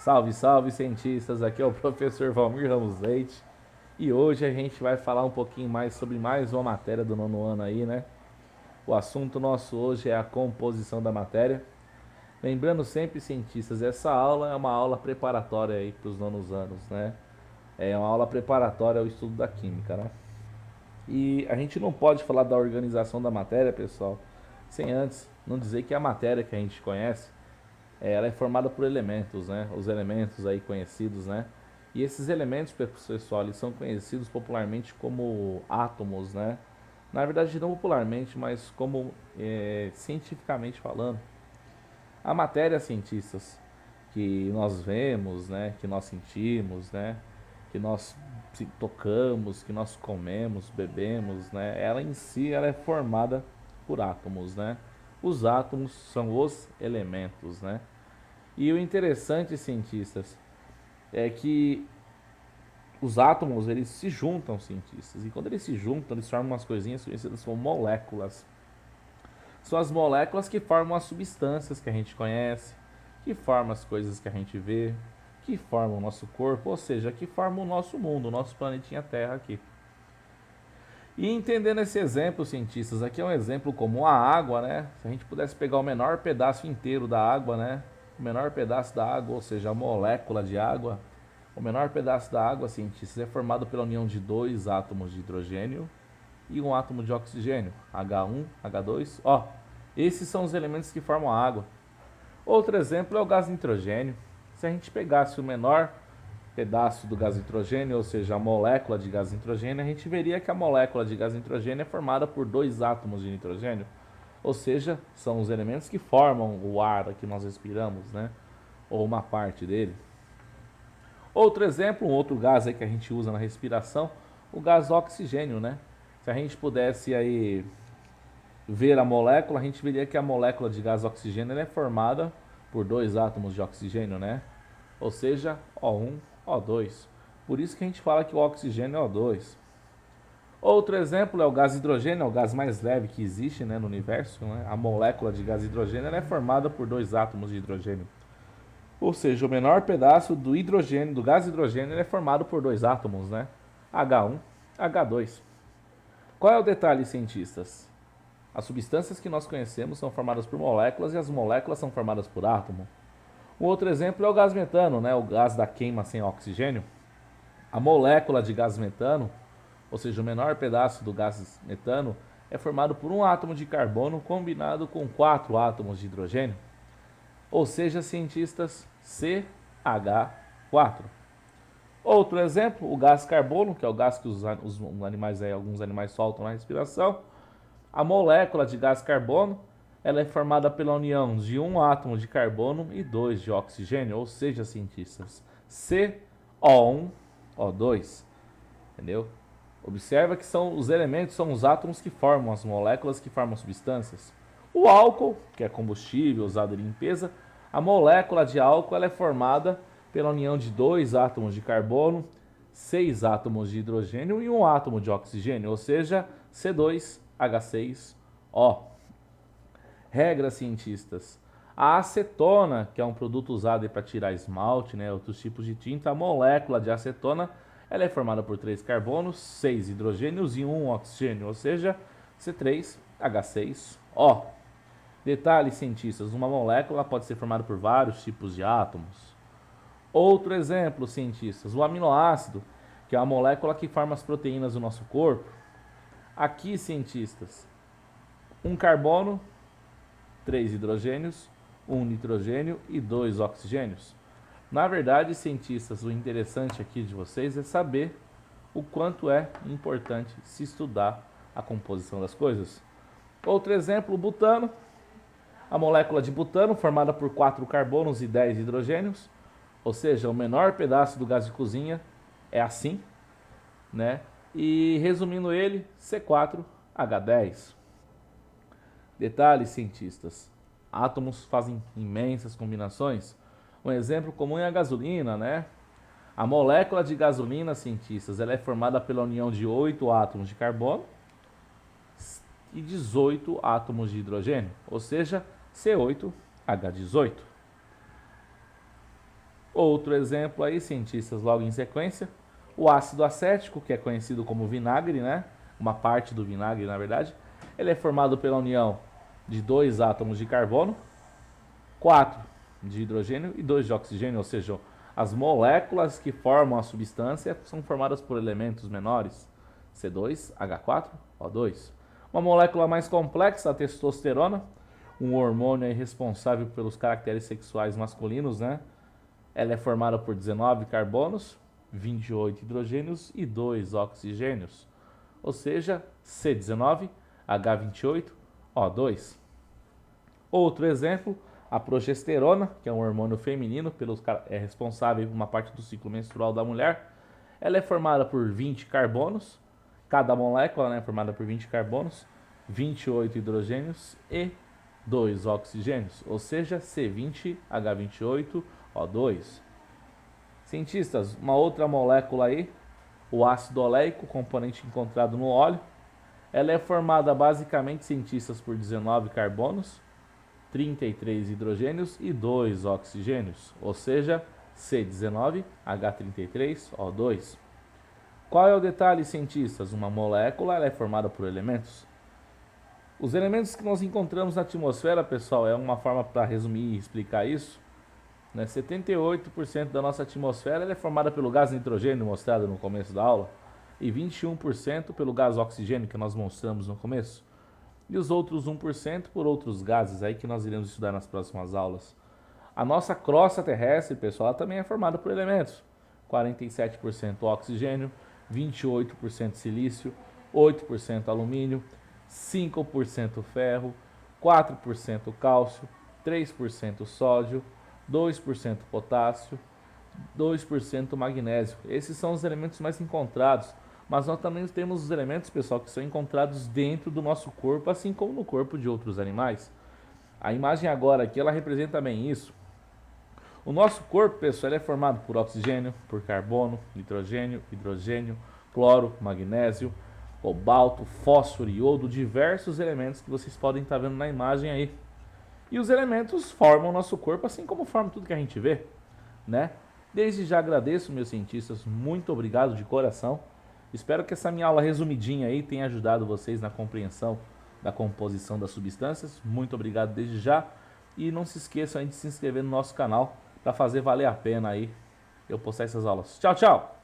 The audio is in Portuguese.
Salve, salve, cientistas! Aqui é o professor Valmir Ramos Leite e hoje a gente vai falar um pouquinho mais sobre mais uma matéria do nono ano aí, né? O assunto nosso hoje é a composição da matéria. Lembrando sempre, cientistas, essa aula é uma aula preparatória aí para os nonos anos, né? É uma aula preparatória ao estudo da química, né? E a gente não pode falar da organização da matéria, pessoal, sem antes não dizer que a matéria que a gente conhece ela é formada por elementos, né? Os elementos aí conhecidos, né? E esses elementos, pessoal, eles são conhecidos popularmente como átomos, né? Na verdade, não popularmente, mas como cientificamente falando. A matéria, cientistas, que nós vemos, né? Que nós sentimos, né? Que nós tocamos, que nós comemos, bebemos, né? Ela em si, ela é formada por átomos, né? Os átomos são os elementos, né? E o interessante, cientistas, é que os átomos, eles se juntam, cientistas. E quando eles se juntam, eles formam umas coisinhas conhecidas como moléculas. São as moléculas que formam as substâncias que a gente conhece, que formam as coisas que a gente vê, que formam o nosso corpo, ou seja, que formam o nosso mundo, o nosso planetinha Terra aqui. E entendendo esse exemplo, cientistas, aqui é um exemplo como a água, né? Se a gente pudesse pegar o menor pedaço inteiro da água, né? O menor pedaço da água, ou seja, a molécula de água, o menor pedaço da água, cientistas, é formado pela união de dois átomos de hidrogênio e um átomo de oxigênio, H1, H2. Ó, esses são os elementos que formam a água. Outro exemplo é o gás nitrogênio. Se a gente pegasse o menor pedaço do gás nitrogênio, ou seja, a molécula de gás nitrogênio, a gente veria que a molécula de gás nitrogênio é formada por dois átomos de nitrogênio, ou seja, são os elementos que formam o ar que nós respiramos, né? Ou uma parte dele. Outro exemplo, um outro gás aí que a gente usa na respiração, o gás oxigênio, né? Se a gente pudesse aí ver a molécula, a gente veria que a molécula de gás oxigênio é formada por dois átomos de oxigênio, né? Ou seja, O1, O2. Por isso que a gente fala que o oxigênio é O2. Outro exemplo é o gás hidrogênio, é o gás mais leve que existe, né, no universo, né? A molécula de gás hidrogênio é formada por dois átomos de hidrogênio. Ou seja, o menor pedaço do hidrogênio, do gás hidrogênio, é formado por dois átomos, né? H1, H2. Qual é o detalhe, cientistas? As substâncias que nós conhecemos são formadas por moléculas e as moléculas são formadas por átomo. Um outro exemplo é o gás metano, né? O gás da queima sem oxigênio. A molécula de gás metano, ou seja, o menor pedaço do gás metano, é formado por um átomo de carbono combinado com quatro átomos de hidrogênio. Ou seja, cientistas, CH4. Outro exemplo, o gás carbono, que é o gás que alguns animais soltam na respiração. A molécula de gás carbono, ela é formada pela união de um átomo de carbono e dois de oxigênio, ou seja, cientistas, CO1, O2, entendeu? Observa que são os elementos, são os átomos que formam as moléculas que formam substâncias. O álcool, que é combustível usado em limpeza, a molécula de álcool ela é formada pela união de dois átomos de carbono, seis átomos de hidrogênio e um átomo de oxigênio, ou seja, C2H6O. Regras cientistas. A acetona, que é um produto usado para tirar esmalte, né, outros tipos de tinta, a molécula de acetona ela é formada por 3 carbonos, 6 hidrogênios e 1 oxigênio, ou seja, C3H6O. Detalhes cientistas, uma molécula pode ser formada por vários tipos de átomos. Outro exemplo, cientistas, o aminoácido, que é a molécula que forma as proteínas do nosso corpo. Aqui, cientistas, um carbono, 3 hidrogênios, 1 nitrogênio e 2 oxigênios. Na verdade, cientistas, o interessante aqui de vocês é saber o quanto é importante se estudar a composição das coisas. Outro exemplo, o butano. A molécula de butano formada por 4 carbonos e 10 hidrogênios, ou seja, o menor pedaço do gás de cozinha é assim, né? E resumindo ele, C4H10. Detalhes, cientistas. Átomos fazem imensas combinações. Um exemplo comum é a gasolina, né? A molécula de gasolina, cientistas, ela é formada pela união de 8 átomos de carbono e 18 átomos de hidrogênio, ou seja, C8H18. Outro exemplo aí, cientistas logo em sequência, o ácido acético, que é conhecido como vinagre, né? Uma parte do vinagre, na verdade. Ele é formado pela união de 2 átomos de carbono, 4 de hidrogênio e 2 de oxigênio, ou seja, as moléculas que formam a substância são formadas por elementos menores, C2, H4O2. Uma molécula mais complexa, a testosterona, um hormônio responsável pelos caracteres sexuais masculinos, né? Ela é formada por 19 carbonos, 28 hidrogênios e 2 oxigênios, ou seja, C19, H28O2. Outro exemplo, a progesterona, que é um hormônio feminino, é responsável por uma parte do ciclo menstrual da mulher. Ela é formada por 20 carbonos, cada molécula, né, é formada por 20 carbonos, 28 hidrogênios e 2 oxigênios, ou seja, C20H28O2. Cientistas, uma outra molécula aí, o ácido oleico, componente encontrado no óleo. Ela é formada basicamente, cientistas, por 19 carbonos, 33 hidrogênios e 2 oxigênios, ou seja, C19H33O2. Qual é o detalhe, cientistas? Uma molécula ela é formada por elementos. Os elementos que nós encontramos na atmosfera, pessoal, é uma forma para resumir e explicar isso, né? 78% da nossa atmosfera ela é formada pelo gás nitrogênio, mostrado no começo da aula, e 21% pelo gás oxigênio, que nós mostramos no começo. E os outros 1% por outros gases aí que nós iremos estudar nas próximas aulas. A nossa crosta terrestre, pessoal, ela também é formada por elementos. 47% oxigênio, 28% silício, 8% alumínio, 5% ferro, 4% cálcio, 3% sódio, 2% potássio, 2% magnésio. Esses são os elementos mais encontrados. Mas nós também temos os elementos, pessoal, que são encontrados dentro do nosso corpo, assim como no corpo de outros animais. A imagem agora aqui, ela representa bem isso. O nosso corpo, pessoal, ele é formado por oxigênio, por carbono, nitrogênio, hidrogênio, cloro, magnésio, cobalto, fósforo, iodo, diversos elementos que vocês podem estar vendo na imagem aí. E os elementos formam o nosso corpo, assim como formam tudo que a gente vê, né? Desde já agradeço, meus cientistas, muito obrigado de coração. Espero que essa minha aula resumidinha aí tenha ajudado vocês na compreensão da composição das substâncias. Muito obrigado desde já. E não se esqueçam aí de se inscrever no nosso canal para fazer valer a pena aí eu postar essas aulas. Tchau, tchau!